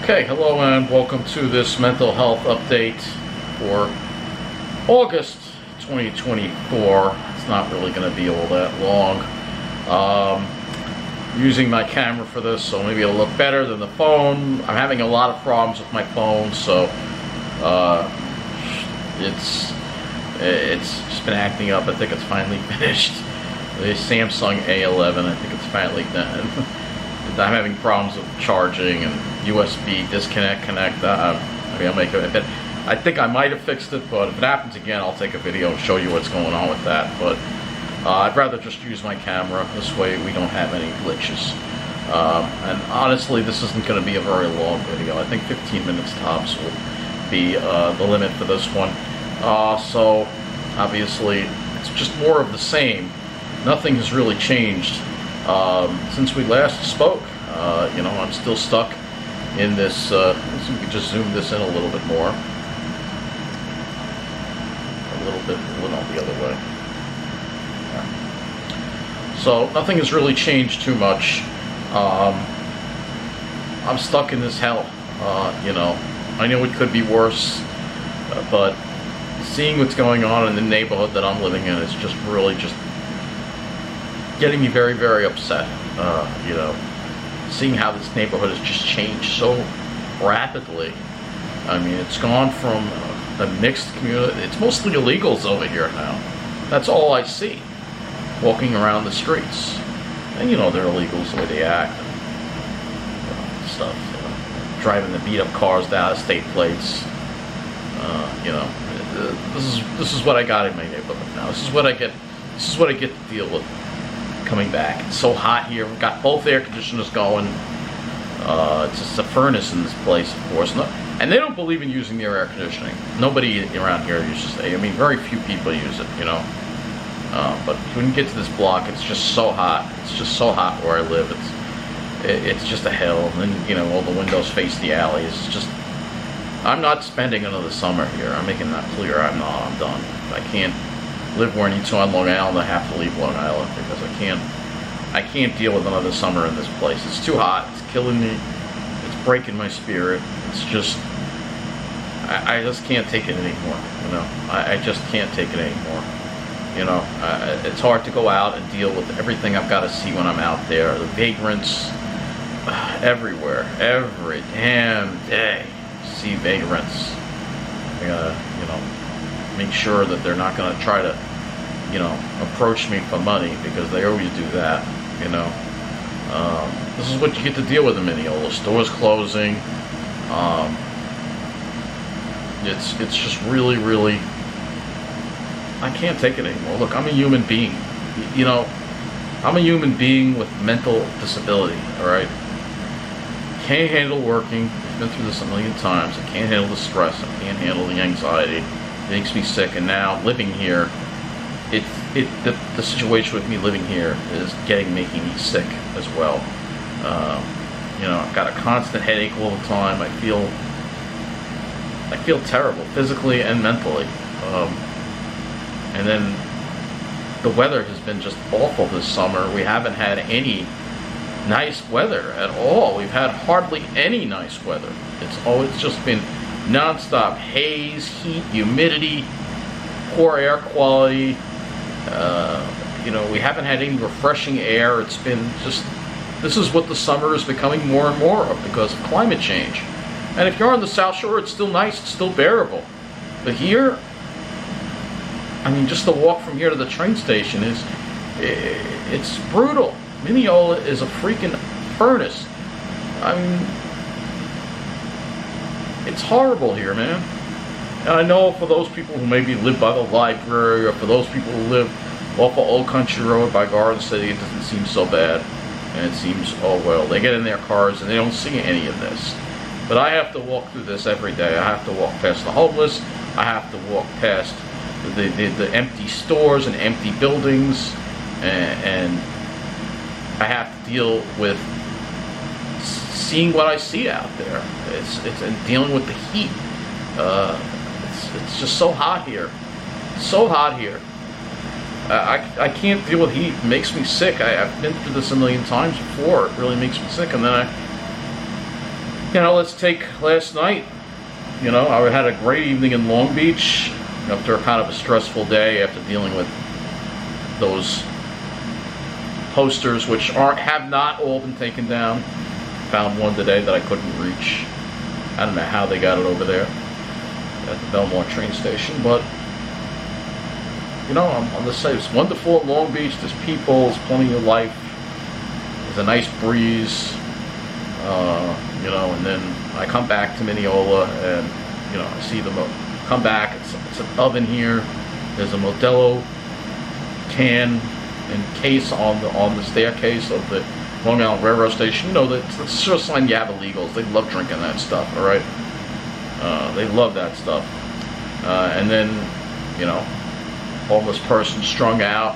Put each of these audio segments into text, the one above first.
Okay, hello and welcome to this mental health update for August 2024. It's not really going to be all that long. Using my camera for this, so maybe it'll look better than the phone. I'm having a lot of problems with my phone, so it's just been acting up. I think it's finally finished. The Samsung A11, I think it's finally done. I'm having problems with charging and USB disconnect, connect. Maybe I'll make it. I think I might have fixed it, but if it happens again, I'll take a video and show you what's going on with that. But I'd rather just use my camera. This way we don't have any glitches. And honestly, this isn't going to be a very long video. I think 15 minutes tops will be the limit for this one. So obviously, it's just more of the same. Nothing has really changed since we last spoke. You know, I'm still stuck in this. Let's see if we can just zoom this in a little bit more. A little bit, the other way. Yeah. So nothing has really changed too much. I'm stuck in this hell. You know, I know it could be worse, but seeing what's going on in the neighborhood that I'm living in is just really just getting me very, very upset. You know, seeing how this neighborhood has just changed so rapidly. I mean, it's gone from a mixed community. It's mostly illegals over here now. That's all I see walking around the streets. And you know, they're illegals the way they act and stuff. You know, driving the beat up cars down state plates. You know, this is what I got in my neighborhood now. This is what I get. This is what I get to deal with. Coming back. It's so hot here. We've got both air conditioners going. It's just a furnace in this place, of course. No, and they don't believe in using their air conditioning. Nobody around here uses it. I mean, very few people use it, you know. But when you get to this block, it's just so hot. It's just so hot where I live. It's just a hell. And then, you know, all the windows face the alley. It's just, I'm not spending another summer here. I'm making that clear. I'm not. I'm done. I can't live where I need to on Long Island. I have to leave Long Island because I can't deal with another summer in this place. It's too hot. It's killing me. It's breaking my spirit. It's just, I just can't take it anymore. You know, I just can't take it anymore. You know, it's hard to go out and deal with everything I've got to see when I'm out there. The vagrants everywhere, every damn day. See vagrants. I gotta, you know, make sure that they're not going to try to, you know, approach me for money, because they always do that, you know. This is what you get to deal with in Mineola. Stores closing. It's just really, really, I can't take it anymore. Look, I'm a human being. You know, I'm a human being with mental disability, all right? Can't handle working. I've been through this a million times. I can't handle the stress. I can't handle the anxiety. It makes me sick. And now living here, the situation with me living here is making me sick as well. You know, I've got a constant headache all the time. I feel terrible physically and mentally. And then the weather has been just awful this summer. We haven't had any nice weather at all. We've had hardly any nice weather. It's just been non-stop haze, heat, humidity, poor air quality. You know, we haven't had any refreshing air. It's been just, this is what the summer is becoming more and more of because of climate change. And if you're on the South Shore, it's still nice, it's still bearable. But here, I mean, just the walk from here to the train station it's brutal. Mineola is a freaking furnace. I mean, it's horrible here, man. And I know for those people who maybe live by the library, or for those people who live off of Old Country Road by Garden City, it doesn't seem so bad. And it seems, oh well, they get in their cars and they don't see any of this. But I have to walk through this every day. I have to walk past the homeless. I have to walk past the empty stores and empty buildings. And I have to deal with seeing what I see out there. It's dealing with the heat. It's just so hot here. So hot here. I can't deal with heat. It makes me sick. I've been through this a million times before. It really makes me sick. And then Let's take last night. I had a great evening in Long Beach after kind of a stressful day after dealing with those posters, which have not all been taken down. Found one today that I couldn't reach. I don't know how they got it over there at the Belmont train station, but I'm the same. It's wonderful in Long Beach. There's people, there's plenty of life. There's a nice breeze, and then I come back to Mineola, and I see them come back. It's an oven here. There's a Modelo can and case on the staircase of the Long Island Railroad Station. That's a sure sign you have illegals. They love drinking that stuff. All right, they love that stuff. And then homeless person strung out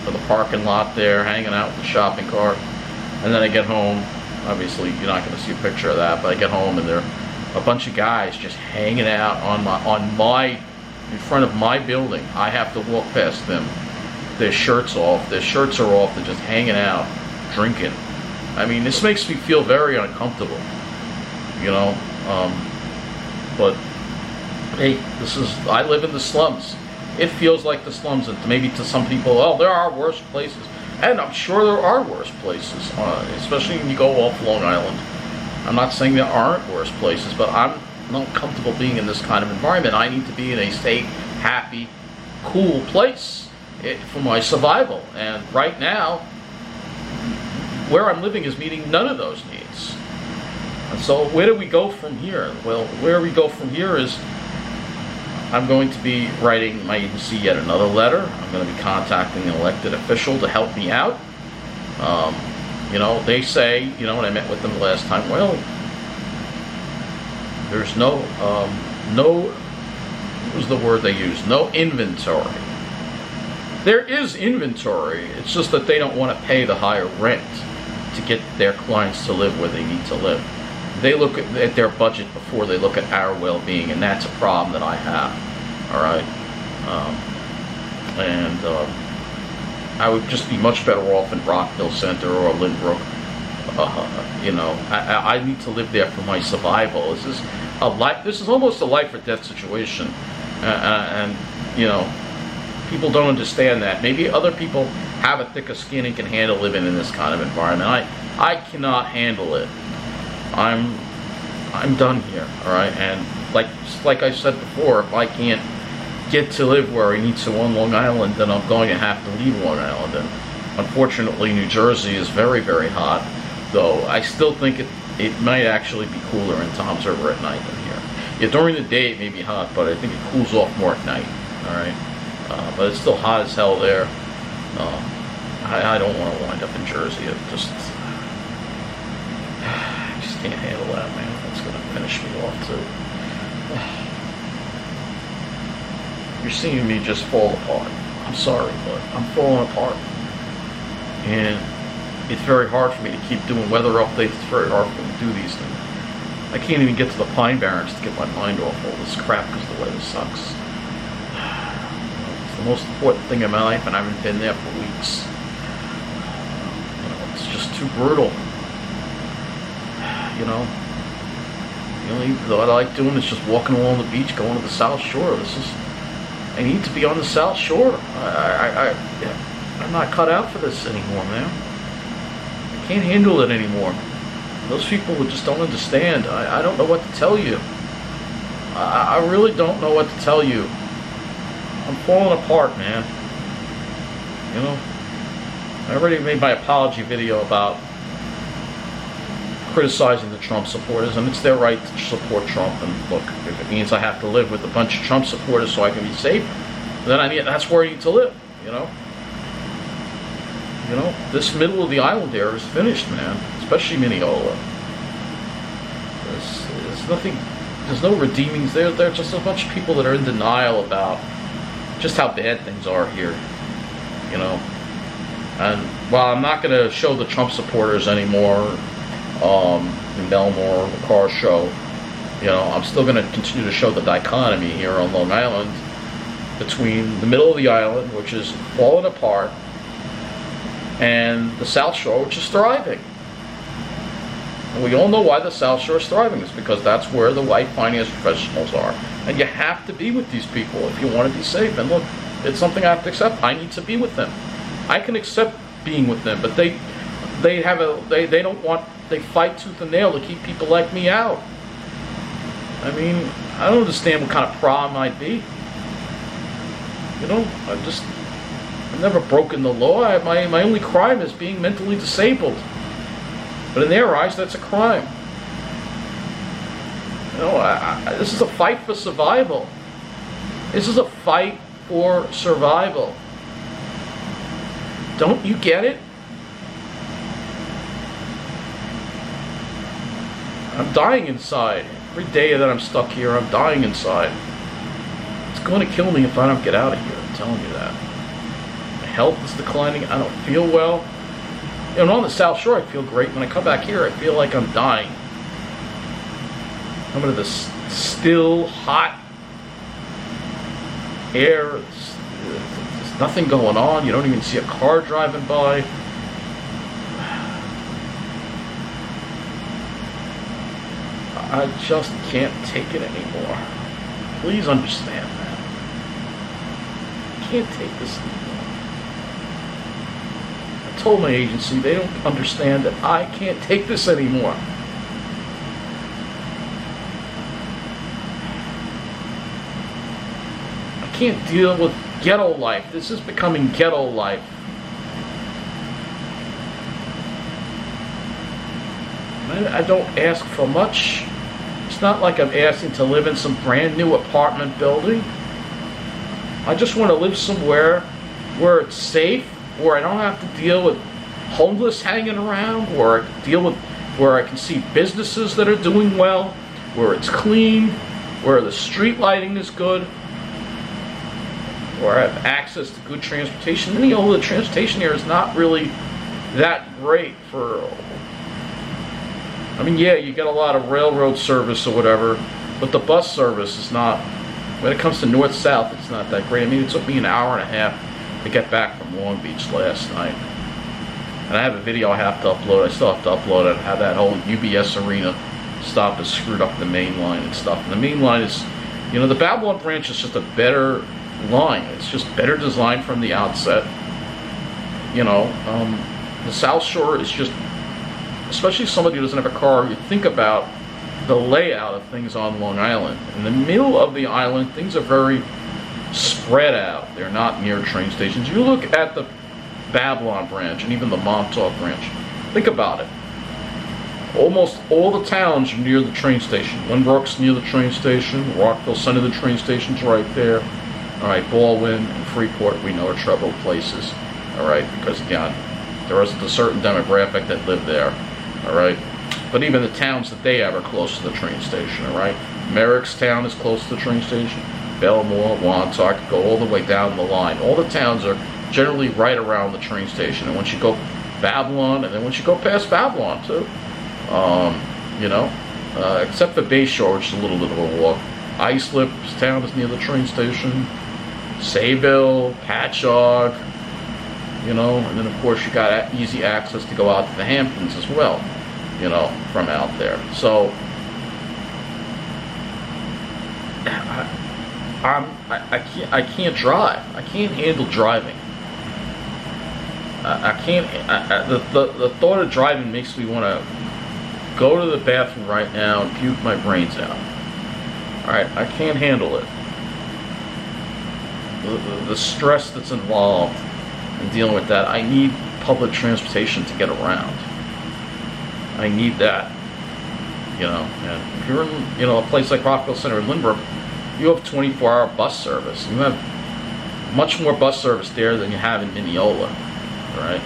for the parking lot there, hanging out with the shopping cart. And then I get home. Obviously, you're not going to see a picture of that, but I get home and there are a bunch of guys just hanging out in front of my building. I have to walk past them. Their shirts off. Their shirts are off. They're just hanging out, drinking. I mean, this makes me feel very uncomfortable. But hey, I live in the slums. It feels like the slums, and maybe to some people, there are worse places. And I'm sure there are worse places, especially when you go off Long Island. I'm not saying there aren't worse places, but I'm not comfortable being in this kind of environment. I need to be in a safe, happy, cool place for my survival. And right now, where I'm living is meeting none of those needs. And so where do we go from here? Well, where we go from here is I'm going to be writing my agency yet another letter. I'm going to be contacting an elected official to help me out. They say, when I met with them last time, well, there's what was the word they used? No inventory. There is inventory. It's just that they don't want to pay the higher rent to get their clients to live where they need to live. They look at their budget before they look at our well-being, and that's a problem that I have. All right, I would just be much better off in Rockville Center or Lynbrook. I need to live there for my survival. This is almost a life or death situation, and people don't understand that. Maybe other people have a thicker skin and can handle living in this kind of environment. I cannot handle it. I'm done here, all right? And like I said before, if I can't get to live where I need to on Long Island, then I'm going to have to leave Long Island. And unfortunately, New Jersey is very, very hot, though I still think it might actually be cooler in Toms River at night than here. Yeah, during the day it may be hot, but I think it cools off more at night, all right? But it's still hot as hell there. I don't want to wind up in Jersey. I just can't handle that, man. That's going to finish me off, too. You're seeing me just fall apart. I'm sorry, but I'm falling apart. And it's very hard for me to keep doing weather updates. It's very hard for me to do these things. I can't even get to the Pine Barrens to get my mind off all this crap because the weather sucks. It's the most important thing in my life, and I haven't been there for weeks. It's just too brutal. The only thing I like doing is just walking along the beach, going to the South Shore. I need to be on the South Shore. I'm not cut out for this anymore, man. I can't handle it anymore. Those people just don't understand. I don't know what to tell you. I really don't know what to tell you. I'm falling apart, man. I already made my apology video about criticizing the Trump supporters, and it's their right to support Trump. And look, if it means I have to live with a bunch of Trump supporters so I can be safe, then that's where I need to live. This middle of the island there is finished, man. Especially Mineola. There's nothing. There's no redeeming. There's just a bunch of people that are in denial about just how bad things are here. And while I'm not going to show the Trump supporters anymore in Belmore, the car show, I'm still going to continue to show the dichotomy here on Long Island between the middle of the island, which is falling apart, and the South Shore, which is thriving. And we all know why the South Shore is thriving. It's because that's where the white finance professionals are. And you have to be with these people if you want to be safe. And look, it's something I have to accept. I need to be with them. I can accept being with them, but they don't want, they fight tooth and nail to keep people like me out. I mean, I don't understand what kind of problem I'd be. You know, I've never broken the law. My only crime is being mentally disabled. But in their eyes, that's a crime. You know, this is a fight for survival. This is a fight for survival. Don't you get it? I'm dying inside. Every day that I'm stuck here, I'm dying inside. It's going to kill me if I don't get out of here. I'm telling you that. My health is declining. I don't feel well. You know, on the South Shore, I feel great. When I come back here, I feel like I'm dying. I'm into this still, hot air. There's nothing going on. You don't even see a car driving by. I just can't take it anymore. Please understand that. I can't take this anymore. I told my agency they don't understand that I can't take this anymore. I can't deal with ghetto life. This is becoming ghetto life. I don't ask for much. It's not like I'm asking to live in some brand new apartment building. I just want to live somewhere where it's safe, where I don't have to deal with homeless hanging around, where where I can see businesses that are doing well, where it's clean, where the street lighting is good, where I have access to good transportation. Mineola, the transportation here is not really that great for. I mean, yeah, you get a lot of railroad service or whatever, but the bus service is not, when it comes to north-south, it's not that great. I mean, it took me an hour and a half to get back from Long Beach last night. And I have a video I have to upload. I still have to upload it. How that whole UBS Arena stop has screwed up the main line and stuff. And the main line is, you know, the Babylon branch is just a better line. It's just better designed from the outset. You know, the South Shore is just, especially somebody who doesn't have a car, you think about the layout of things on Long Island. In the middle of the island, things are very spread out. They're not near train stations. You look at the Babylon branch and even the Montauk branch. Think about it. Almost all the towns are near the train station. Lynbrook's near the train station. Rockville Center, the train station's right there. All right, Baldwin and Freeport, we know are troubled places. All right, because again, there isn't a certain demographic that live there. All right, but even the towns that they have are close to the train station. All right, Merrickstown is close to the train station. Belmore, Wantuck, go all the way down the line. All the towns are generally right around the train station. And once you go Babylon, and then once you go past Babylon too, you know, except for Bayshore, which is a little bit of a walk. Islip's town is near the train station. Sayville, Patchogue, you know, and then of course you got easy access to go out to the Hamptons as well, you know, from out there. So I can't drive. I can't handle driving. I can't. The thought of driving makes me want to go to the bathroom right now and puke my brains out. All right, I can't handle it. The stress that's involved in dealing with that. I need public transportation to get around. I need that. You know, and if you're in, you know, a place like Rockville Center in Lynbrook, you have 24-hour bus service. You have much more bus service there than you have in Mineola, right?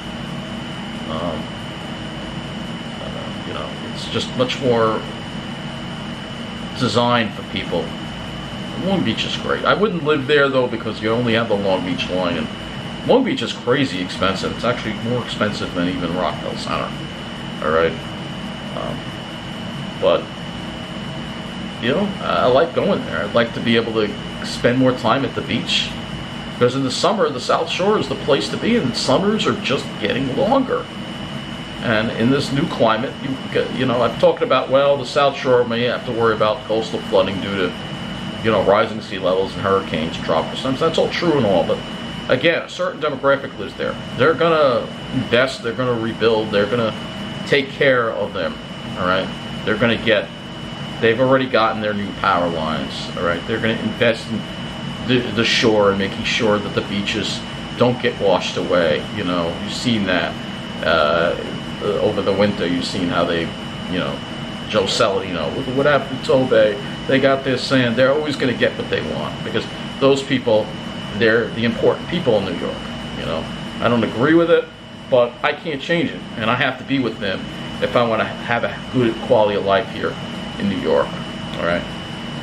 You know, it's just much more designed for people. Long Beach is great. I wouldn't live there though because you only have the Long Beach line, and Long Beach is crazy expensive. It's actually more expensive than even Rockville Center. All right, but you know, I like going there. I'd like to be able to spend more time at the beach because in the summer, the South Shore is the place to be, and summers are just getting longer. And in this new climate, you know, I've talked about, well, the South Shore may have to worry about coastal flooding due to, you know, rising sea levels and hurricanes, tropical storms. That's all true and all, but again, a certain demographic lives there. They're gonna invest, they're gonna rebuild, they're gonna take care of them, all right? They're gonna get, they've already gotten their new power lines, all right? They're gonna invest in the shore and making sure that the beaches don't get washed away. You know, you've seen that over the winter. You've seen how they, you know, Joe Saladino, what happened to Tobey? They got this sand. They're always going to get what they want because those people, they're the important people in New York. You know, I don't agree with it, but I can't change it, and I have to be with them if I want to have a good quality of life here in New York. All right,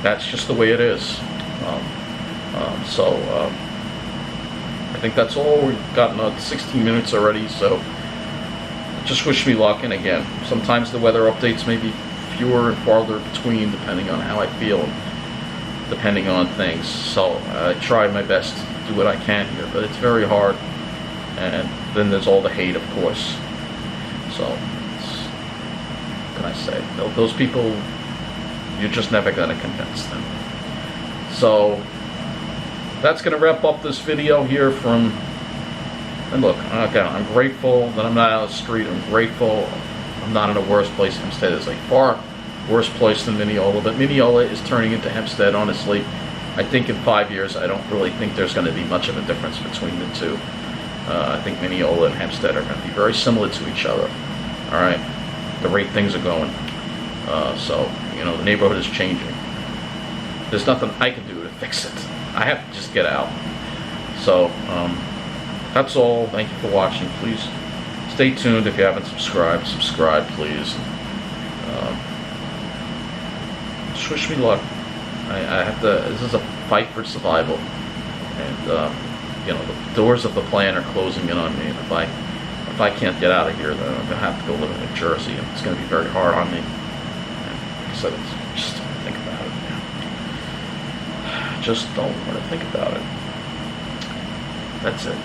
that's just the way it is. I think that's all. We've gotten 16 minutes already, so just wish me luck. And again, sometimes the weather updates may be fewer and farther between depending on how I feel, depending on things. So I try my best to do what I can here, but it's very hard. And then there's all the hate, of course. So what can I say? Those people, you're just never going to convince them. So that's going to wrap up this video here from, and look, again, I'm grateful that I'm not out on the street. I'm grateful I'm not in a worse place. Hempstead is a far worse place than Mineola, but Mineola is turning into Hempstead, honestly. I think in 5 years, I don't really think there's going to be much of a difference between the two. I think Mineola and Hempstead are going to be very similar to each other. All right, the rate things are going. So, you know, the neighborhood is changing. There's nothing I can do to fix it. I have to just get out. So, that's all. Thank you for watching. Please stay tuned. If you haven't subscribed, subscribe, please. Just wish me luck. I have to, this is a fight for survival. And, you know, the doors of the plan are closing in on me. And if I can't get out of here, then I'm going to have to go live in New Jersey. And it's going to be very hard on me. And like I said, it's just don't think about it. Just don't want to think about it. That's it.